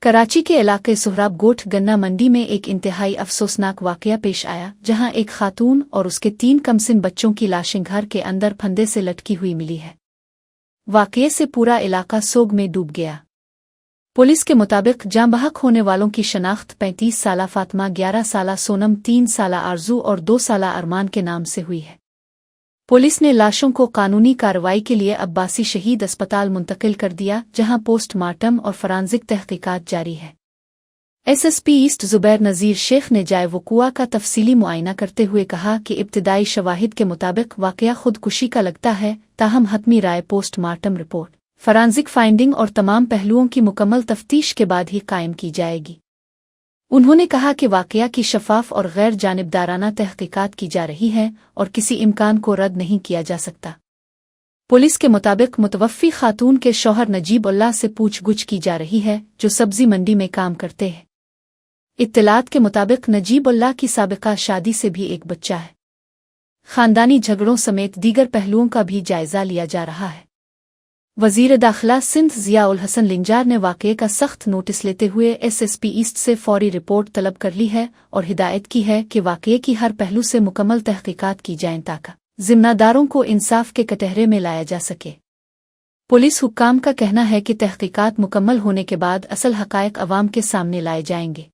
कराची के इलाके सोहराब गोठ गन्ना मंडी में एक इंतहाई अफसोसनाक वाकया पेश आया, जहां एक खातून और उसके 3 कमसिन बच्चों की लाशें घर के अंदर फंदे से लटकी हुई मिली है। वाकये से पूरा इलाका सोग में डूब गया। पुलिस के मुताबिक जाँ बहक होने वालों की शनाख्त 35 साला फातिमा, 11 साला सोनम, 3 साला आरजू और 2 साला अरमान के नाम से हुई है। पुलिस ने लाशों को कानूनी कार्रवाई के लिए अब्बासी शहीद अस्पताल मुंतकिल कर दिया, जहां पोस्टमार्टम और फरांजिक तहकीकात जारी है। एसएसपी ईस्ट जुबैर नज़ीर शेख ने जाए वक़ूआ का तफसीली मुआयना करते हुए कहा कि इब्तिदाई शवाहिद के मुताबिक वाकया खुदकुशी का लगता है, ताहम हतमी राय पोस्टमार्टम रिपोर्ट, फरांजिक फाइंडिंग और तमाम पहलुओं की मुकम्मल तफ्तीश के बाद ही कायम की जाएगी। उन्होंने कहा कि वाकया की शफाफ और गैर जानिबदाराना तहकीकात की जा रही है और किसी इम्कान को रद्द नहीं किया जा सकता। पुलिस के मुताबिक मुतवफ़्फ़ी खातून के शौहर नजीब उल्लाह से पूछगुछ की जा रही है, जो सब्जी मंडी में काम करते हैं। इत्तलात के मुताबिक नजीब उल्लाह की साबिका शादी से भी एक बच्चा है। खानदानी झगड़ों समेत दीगर पहलुओं का भी जायजा लिया जा रहा है। वज़ीर दाखिला सिंध ज़िया उल हसन लिंजार ने वाक़ये का सख्त नोटिस लेते हुए एसएसपी ईस्ट से फौरी रिपोर्ट तलब कर ली है और हिदायत की है कि वाक़ये की हर पहलू से मुकम्मल तहकीकात की जाएं ताकि ज़िम्मेदारों को इंसाफ के कटहरे में लाया जा सके। पुलिस हुक्काम का कहना है कि तहकीकात मुकम्मल होने के बाद असल हक़ाइक़ अवाम के सामने लाए जाएंगे।